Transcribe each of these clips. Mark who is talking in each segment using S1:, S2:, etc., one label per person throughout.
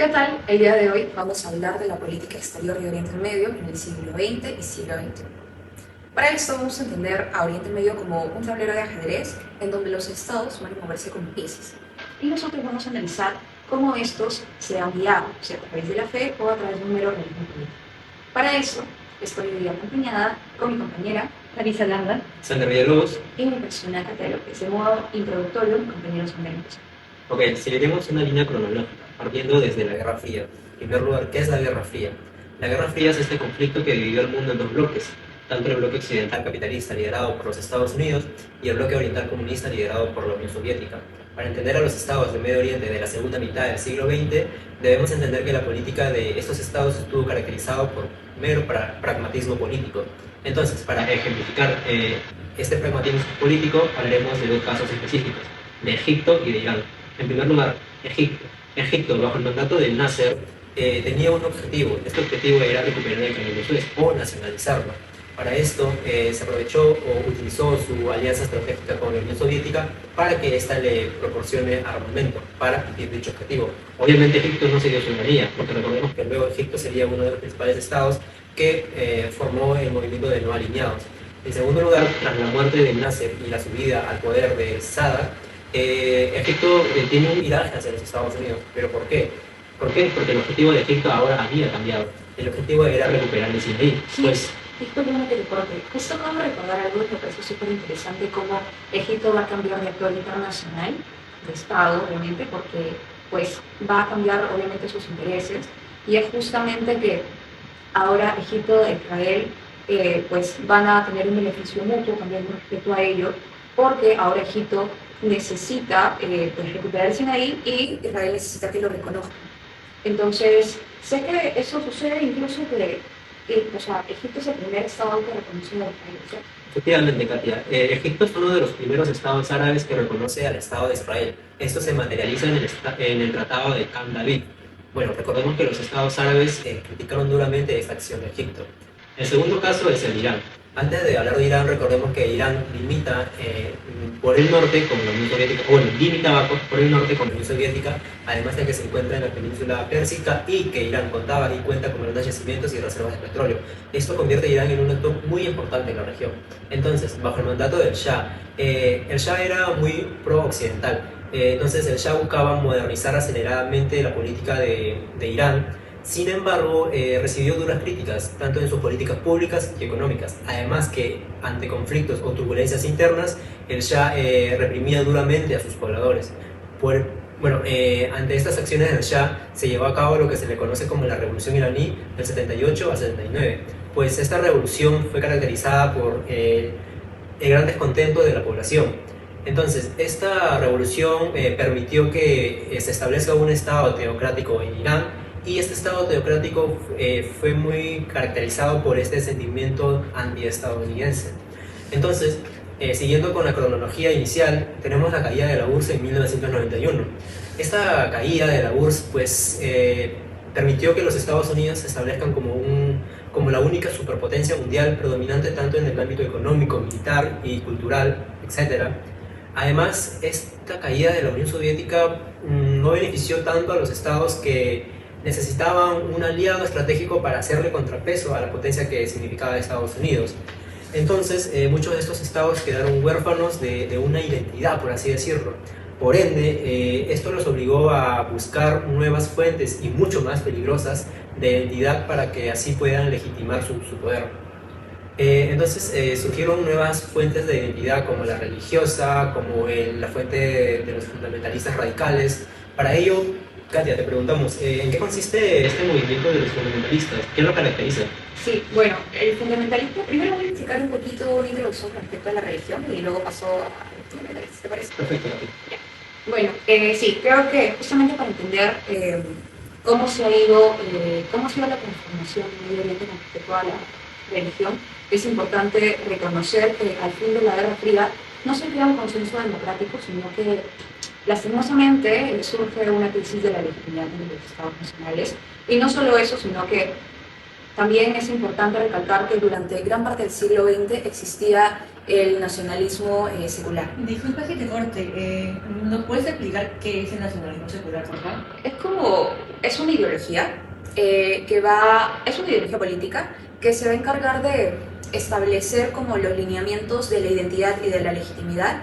S1: ¿Qué tal? El día de hoy vamos a hablar de la política exterior de Oriente Medio en el siglo XX y siglo XXI. Para esto vamos a entender a Oriente Medio como un tablero de ajedrez en donde los estados van a moverse como piezas. Y nosotros vamos a analizar cómo estos se han guiado, sea a través de la fe o a través de un mero realismo político. Para eso estoy hoy acompañada con mi compañera Larisa Landa,
S2: Sander Villalobos.
S1: y mi persona Katia López. De modo introductorio, mi compañero Sander.
S2: Ok, seguiremos una línea cronológica, partiendo desde la Guerra Fría. En primer lugar, ¿qué es la Guerra Fría? La Guerra Fría es este conflicto que dividió el mundo en dos bloques, tanto el bloque occidental capitalista liderado por los Estados Unidos y el bloque oriental comunista liderado por la Unión Soviética. Para entender a los estados del Medio Oriente de la segunda mitad del siglo XX, debemos entender que la política de estos estados estuvo caracterizado por mero pragmatismo político. Entonces, para ejemplificar este pragmatismo político, hablaremos de dos casos específicos, de Egipto y de Irán. En primer lugar, Egipto. Egipto, bajo el mandato de Nasser, tenía un objetivo. Este objetivo era recuperar el Canal de Suez o nacionalizarlo. Para esto se aprovechó o utilizó su alianza estratégica con la Unión Soviética para que ésta le proporcione armamento para cumplir dicho objetivo. Obviamente Egipto no se dio soberanía, porque recordemos que luego Egipto sería uno de los principales estados que formó el movimiento de no alineados. En segundo lugar, tras la muerte de Nasser y la subida al poder de Sadat, Egipto tiene un viraje hacia los Estados Unidos. ¿Pero por qué? ¿Por qué? Porque el objetivo de Egipto ahora había cambiado. El objetivo era recuperar el Sinaí.
S1: Sí,
S2: pues,
S1: disculpen que te corte. Justo acabo de recordar algo que me parece súper interesante, cómo Egipto va a cambiar de actor internacional, de Estado, obviamente, porque pues va a cambiar obviamente sus intereses. Y es justamente que ahora Egipto e Israel pues van a tener un beneficio mutuo también con respecto a ello, porque ahora Egipto necesita pues recuperar el Sinaí y Israel necesita que lo reconozcan. Entonces, sé que eso sucede incluso que o sea, Egipto es el primer estado que reconoce a Israel, ¿cierto?
S2: Efectivamente, Katia. Egipto es uno de los primeros estados árabes que reconoce al Estado de Israel. Esto se materializa en el Tratado de Camp David. Bueno, recordemos que los estados árabes criticaron duramente esta acción de Egipto. El segundo caso es el Irán. Antes de hablar de Irán, recordemos que Irán limita por el norte con la Unión Soviética, bueno, limitaba por el norte con la Unión Soviética, además de que se encuentra en la península pérsica y que Irán contaba y cuenta con grandes yacimientos y reservas de petróleo. Esto convierte a Irán en un actor muy importante en la región. Entonces, bajo el mandato del Shah, el Shah era muy pro-occidental. Entonces, el Shah buscaba modernizar aceleradamente la política de Irán. Sin embargo, recibió duras críticas, tanto en sus políticas públicas y económicas. Además que, ante conflictos o turbulencias internas, el Shah reprimía duramente a sus pobladores. Ante estas acciones del Shah se llevó a cabo lo que se le conoce como la Revolución iraní del 78 al 79. Pues esta revolución fue caracterizada por el gran descontento de la población. Entonces, esta revolución permitió que se establezca un Estado teocrático en Irán, y este Estado teocrático fue muy caracterizado por este sentimiento anti-estadounidense. Entonces, siguiendo con la cronología inicial, tenemos la caída de la URSS en 1991. Esta caída de la URSS pues, permitió que los Estados Unidos se establezcan como la única superpotencia mundial predominante tanto en el ámbito económico, militar y cultural, etc. Además, esta caída de la Unión Soviética no benefició tanto a los estados que necesitaban un aliado estratégico para hacerle contrapeso a la potencia que significaba Estados Unidos. Entonces, muchos de estos estados quedaron huérfanos de una identidad, por así decirlo. Por ende, esto los obligó a buscar nuevas fuentes y mucho más peligrosas de identidad para que así puedan legitimar su poder. Entonces surgieron nuevas fuentes de identidad como la religiosa, como la fuente de los fundamentalistas radicales. Para ello, Katia, te preguntamos, ¿en qué consiste este movimiento de los fundamentalistas? ¿Qué lo caracteriza?
S1: Sí, bueno, el fundamentalismo, primero voy a explicar un poquito una introducción respecto a la religión y luego paso a los fundamentalistas, ¿te parece?
S2: Perfecto, Katia.
S1: Bueno, sí, creo que justamente para entender cómo se ha ido la transformación en Medio Oriente con respecto a la religión, es importante reconocer que al fin de la Guerra Fría no se crea un consenso democrático, sino que lastimosamente surge una crisis de la legitimidad de los estados nacionales. Y no solo eso, sino que También es importante recalcar que durante gran parte del siglo XX existía el nacionalismo secular.
S3: Disculpa que te corte, ¿nos puedes explicar qué es el nacionalismo secular, por favor?
S1: Es una ideología es una ideología política que se va a encargar de establecer como los lineamientos de la identidad y de la legitimidad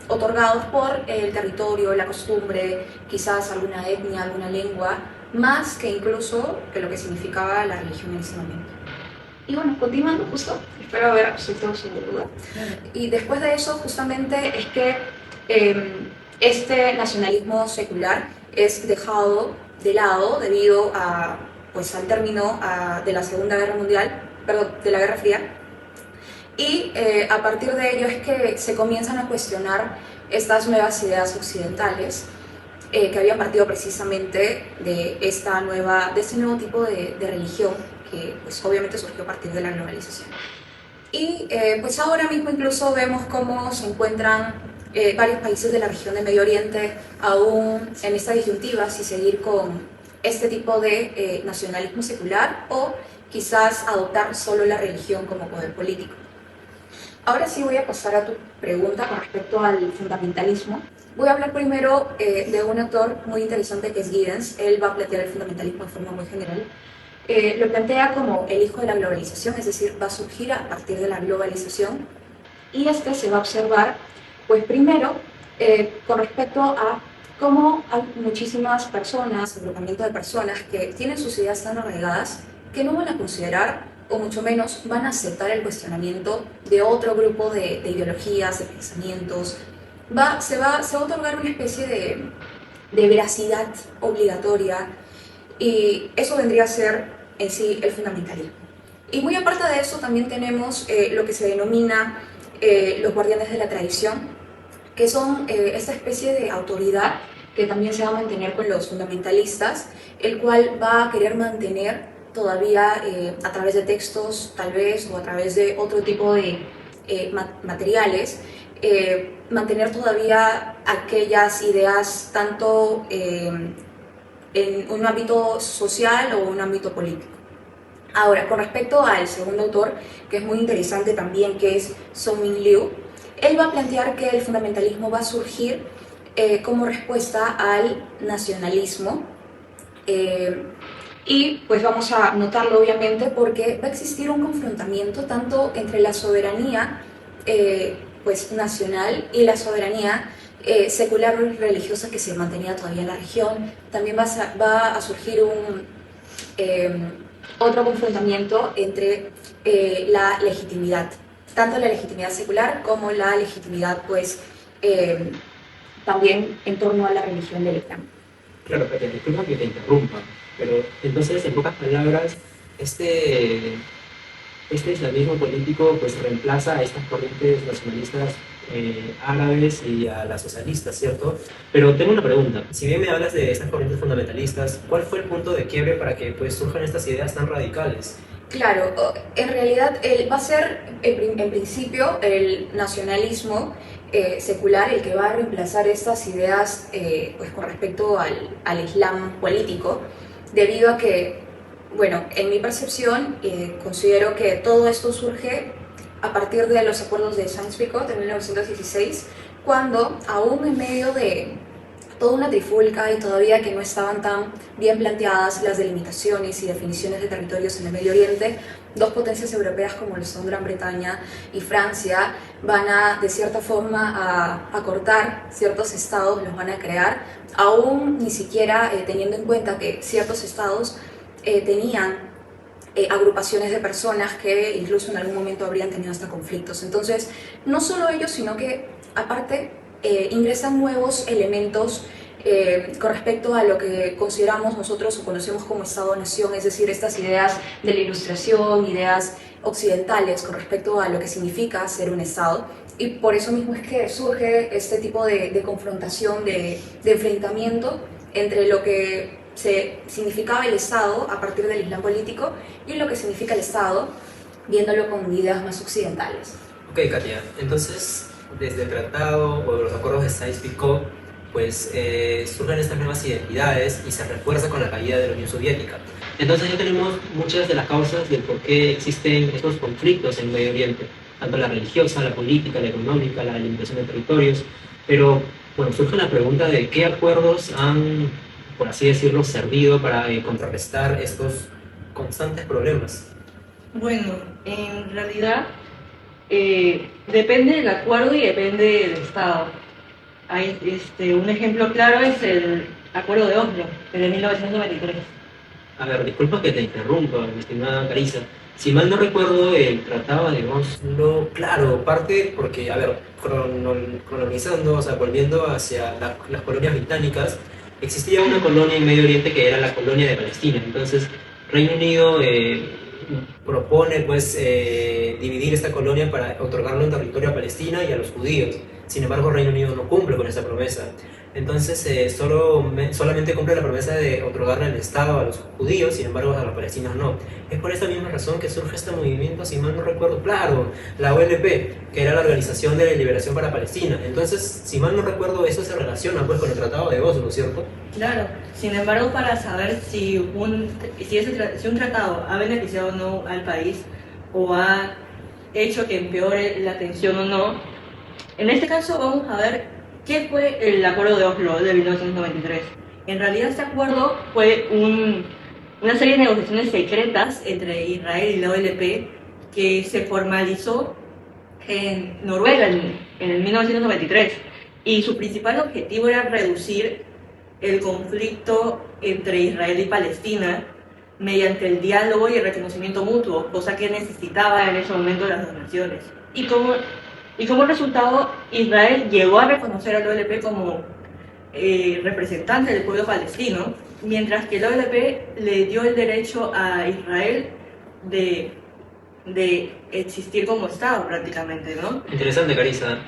S1: otorgados por el territorio, la costumbre, quizás alguna etnia, alguna lengua, más que incluso que lo que significaba la religión en ese momento. Y bueno, continuando justo, espero haber resuelto su duda. Y después de eso, justamente, es que este nacionalismo secular es dejado de lado debido a, pues, al término de la Segunda Guerra Mundial, perdón, de la Guerra Fría. Y a partir de ello es que se comienzan a cuestionar estas nuevas ideas occidentales que habían partido precisamente de este nuevo tipo de religión que pues, obviamente surgió a partir de la globalización. Y pues ahora mismo incluso vemos cómo se encuentran varios países de la región del Medio Oriente aún en esta disyuntiva si seguir con este tipo de nacionalismo secular o quizás adoptar solo la religión como poder político. Ahora sí voy a pasar a tu pregunta con respecto al fundamentalismo. Voy a hablar primero de un autor muy interesante que es Giddens. Él va a plantear el fundamentalismo de forma muy general. Lo plantea como el hijo de la globalización, es decir, va a surgir a partir de la globalización. Y este se va a observar, pues primero, con respecto a cómo hay muchísimas personas, agrupamientos de personas que tienen sus ideas tan arraigadas que no van a considerar o mucho menos van a aceptar el cuestionamiento de otro grupo de ideologías, de pensamientos. Se va a otorgar una especie de veracidad obligatoria y eso vendría a ser en sí el fundamentalismo. Y muy aparte de eso también tenemos lo que se denomina los guardianes de la tradición, que son esta especie de autoridad que también se va a mantener con los fundamentalistas, el cual va a querer mantener todavía a través de textos tal vez o a través de otro tipo de materiales, mantener todavía aquellas ideas tanto en un ámbito social o un ámbito político. Ahora, con respecto al segundo autor, que es muy interesante también, que es Song-Min Liu, él va a plantear que el fundamentalismo va a surgir como respuesta al nacionalismo y pues vamos a notarlo obviamente porque va a existir un confrontamiento tanto entre la soberanía pues nacional y la soberanía secular y religiosa que se mantenía todavía en la región. También va a surgir otro confrontamiento entre la legitimidad, tanto la legitimidad secular como la legitimidad pues también en torno a la religión del Islam.
S2: Claro, pero disculpa que te interrumpa, pero entonces, en pocas palabras, este islamismo político pues reemplaza a estas corrientes nacionalistas árabes y a las socialistas, ¿cierto? Pero tengo una pregunta. Si bien me hablas de estas corrientes fundamentalistas, ¿cuál fue el punto de quiebre para que pues surjan estas ideas tan radicales?
S1: Claro, en realidad va a ser en principio el nacionalismo secular el que va a reemplazar estas ideas pues con respecto al Islam político, debido a que, bueno, en mi percepción considero que todo esto surge a partir de los acuerdos de Sykes-Picot de 1916, cuando aún en medio de toda una trifulca y todavía que no estaban tan bien planteadas las delimitaciones y definiciones de territorios en el Medio Oriente, dos potencias europeas como lo son Gran Bretaña y Francia van a, de cierta forma, a cortar ciertos estados, los van a crear, aún ni siquiera teniendo en cuenta que ciertos estados tenían agrupaciones de personas que incluso en algún momento habrían tenido hasta conflictos. Entonces, no solo ellos, sino que aparte ingresan nuevos elementos con respecto a lo que consideramos nosotros o conocemos como Estado-Nación, es decir, estas ideas de la Ilustración, ideas occidentales con respecto a lo que significa ser un Estado. Y por eso mismo es que surge este tipo de confrontación, de enfrentamiento entre lo que significaba el Estado a partir del Islam político y lo que significa el Estado viéndolo con ideas más occidentales.
S2: Ok, Katia, entonces desde el tratado o los acuerdos de Sykes-Picot pues surgen estas nuevas identidades y se refuerza con la caída de la Unión Soviética. Entonces ya tenemos muchas de las causas del por qué existen estos conflictos en Medio Oriente, tanto la religiosa, la política, la económica, la delimitación de territorios, pero bueno, surge la pregunta de qué acuerdos han, por así decirlo, servido para contrarrestar estos constantes problemas.
S3: Bueno, en realidad depende del acuerdo y depende del Estado. Hay, un ejemplo claro es el Acuerdo de Oslo, el de 1993.
S2: A ver, disculpa que te interrumpa, mi estimada Carissa. Si mal no recuerdo, el Tratado de Oslo, claro, parte porque, a ver, colonizando, o sea, volviendo hacia las colonias británicas, existía una colonia en Medio Oriente que era la colonia de Palestina. Entonces, Reino Unido propone, pues, dividir esta colonia para otorgarle un territorio a Palestina y a los judíos. Sin embargo, Reino Unido no cumple con esa promesa. Entonces, solamente cumple la promesa de otorgarle el Estado a los judíos, sin embargo, a los palestinos no. Es por esa misma razón que surge este movimiento, si mal no recuerdo, claro, la OLP, que era la Organización de Liberación para Palestina. Entonces, si mal no recuerdo, eso se relaciona pues con el Tratado de Oslo, ¿cierto?
S3: Claro, sin embargo, para saber si si un tratado ha beneficiado o no al país o ha hecho que empeore la tensión o no, en este caso vamos a ver qué fue el Acuerdo de Oslo de 1993. En realidad este acuerdo fue una serie de negociaciones secretas entre Israel y la OLP que se formalizó en Noruega en el 1993 y su principal objetivo era reducir el conflicto entre Israel y Palestina mediante el diálogo y el reconocimiento mutuo, cosa que necesitaba en ese momento las dos naciones. Y como resultado, Israel llegó a reconocer al OLP como representante del pueblo palestino, mientras que el OLP le dio el derecho a Israel de existir como Estado prácticamente, ¿no?
S2: Interesante, Carissa.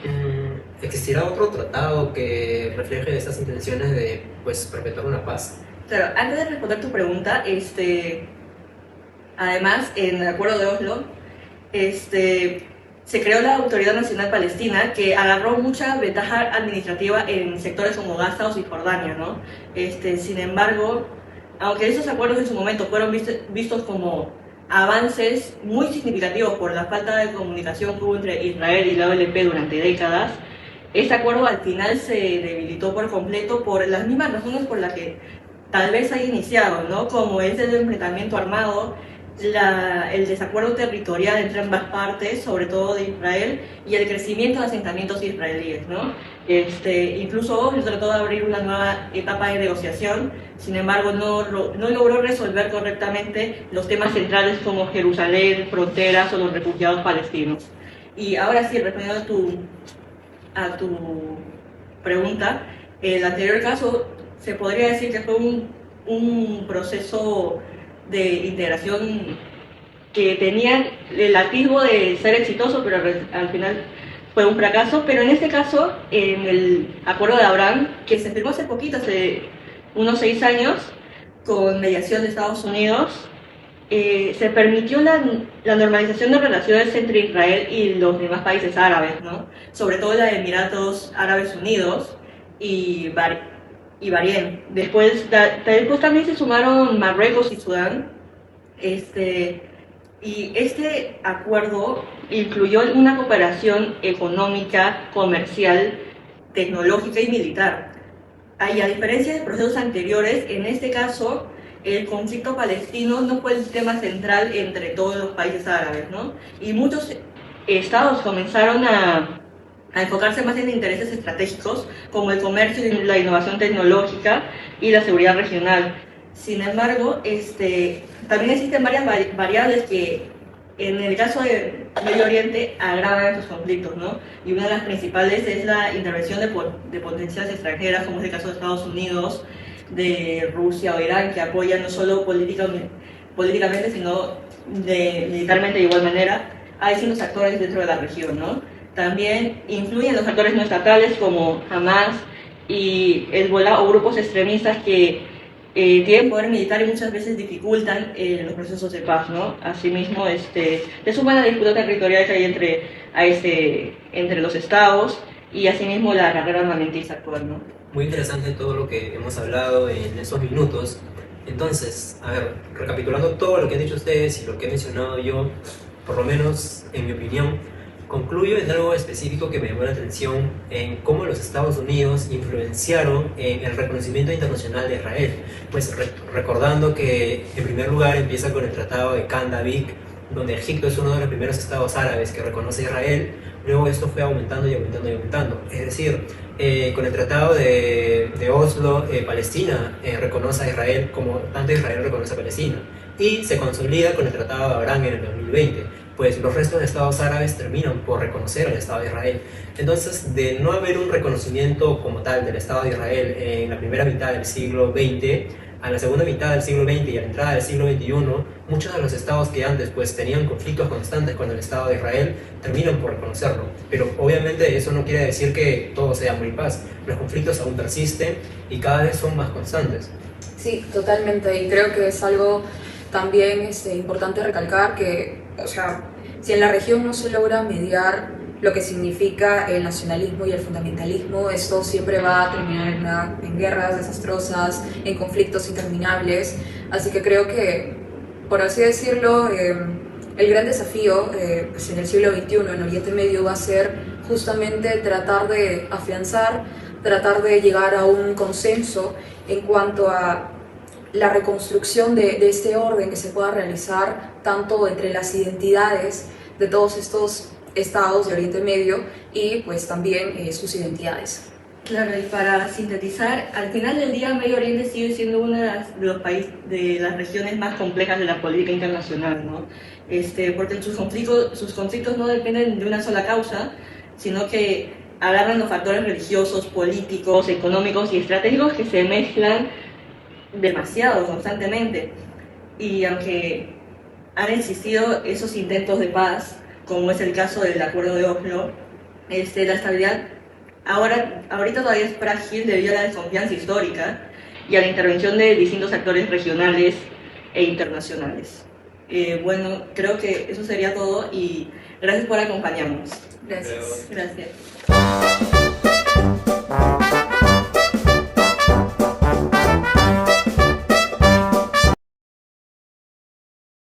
S2: ¿Existirá otro tratado que refleje esas intenciones de, pues, perpetuar una paz?
S3: Claro, antes de responder tu pregunta, además, en el Acuerdo de Oslo, se creó la Autoridad Nacional Palestina que agarró mucha ventaja administrativa en sectores como Gaza o Cisjordania, ¿no? Sin embargo, aunque esos acuerdos en su momento fueron vistos como avances muy significativos por la falta de comunicación que hubo entre Israel y la OLP durante décadas, este acuerdo al final se debilitó por completo por las mismas razones por las que tal vez haya iniciado, ¿no? Como es el enfrentamiento armado, el desacuerdo territorial entre ambas partes, sobre todo de Israel, y el crecimiento de asentamientos israelíes, ¿no? Incluso Oslo trató de abrir una nueva etapa de negociación, sin embargo no logró resolver correctamente los temas centrales como Jerusalén, fronteras o los refugiados palestinos. Y ahora sí, respondiendo a tu pregunta, el anterior caso se podría decir que fue un proceso de integración que tenía el atisbo de ser exitoso, pero al final fue un fracaso. Pero en este caso, en el Acuerdo de Abraham, que se firmó hace poquito, hace unos 6 años, con mediación de Estados Unidos, se permitió la normalización de relaciones entre Israel y los demás países árabes, ¿no? Sobre todo la de Emiratos Árabes Unidos y Bahrein. Después también se sumaron Marruecos y Sudán. Y este acuerdo incluyó una cooperación económica, comercial, tecnológica y militar. Y a diferencia de procesos anteriores, en este caso, el conflicto palestino no fue el tema central entre todos los países árabes, ¿no? Y muchos estados comenzaron a enfocarse más en intereses estratégicos como el comercio, la innovación tecnológica y la seguridad regional. Sin embargo, también existen varias variables que en el caso de Medio Oriente agravan estos conflictos, ¿no? Y una de las principales es la intervención de potencias extranjeras, como es el caso de Estados Unidos, de Rusia o Irán, que apoyan no solo políticamente, sino militarmente de igual manera a distintos actores dentro de la región, ¿no? También influyen los actores no estatales como Hamas y Hezbollah o grupos extremistas que tienen poder militar y muchas veces dificultan los procesos de paz, ¿no? Asimismo, se suma la disputa territorial que hay entre los estados y asimismo la carrera armamentista actual, ¿no?
S2: Muy interesante todo lo que hemos hablado en estos minutos. Entonces, a ver, recapitulando todo lo que han dicho ustedes y lo que he mencionado yo, por lo menos en mi opinión, concluyo en algo específico que me llamó la atención en cómo los Estados Unidos influenciaron en el reconocimiento internacional de Israel. Pues recordando que en primer lugar empieza con el Tratado de Camp David, donde Egipto es uno de los primeros estados árabes que reconoce a Israel. Luego esto fue aumentando y aumentando y aumentando. Es decir, con el Tratado de Oslo, Palestina reconoce a Israel como tanto Israel reconoce a Palestina. Y se consolida con el Tratado de Abraham en el 2020. Pues los restos de estados árabes terminan por reconocer al Estado de Israel. Entonces, de no haber un reconocimiento como tal del Estado de Israel en la primera mitad del siglo XX, a la segunda mitad del siglo XX y a la entrada del siglo XXI, muchos de los estados que antes pues, tenían conflictos constantes con el Estado de Israel terminan por reconocerlo. Pero obviamente eso no quiere decir que todo sea muy paz. Los conflictos aún persisten y cada vez son más constantes.
S1: Sí, totalmente. Y creo que es algo también importante recalcar que, o sea, si en la región no se logra mediar lo que significa el nacionalismo y el fundamentalismo, esto siempre va a terminar en guerras desastrosas, en conflictos interminables. Así que creo que, por así decirlo, el gran desafío pues en el siglo XXI en Oriente Medio va a ser justamente tratar de afianzar, tratar de llegar a un consenso en cuanto a la reconstrucción de este orden que se pueda realizar tanto entre las identidades de todos estos estados de Oriente Medio y pues también sus identidades.
S3: Claro, y para sintetizar, al final del día Medio Oriente sigue siendo uno de los países, de las regiones más complejas de la política internacional, ¿no? Porque sus conflictos no dependen de una sola causa, sino que agarran los factores religiosos, políticos, económicos y estratégicos que se mezclan demasiado constantemente. Y aunque han existido esos intentos de paz, como es el caso del Acuerdo de Oslo, la estabilidad ahorita todavía es frágil debido a la desconfianza histórica y a la intervención de distintos actores regionales e internacionales. Bueno, creo que eso sería todo y gracias por acompañarnos.
S1: Gracias.
S3: Gracias.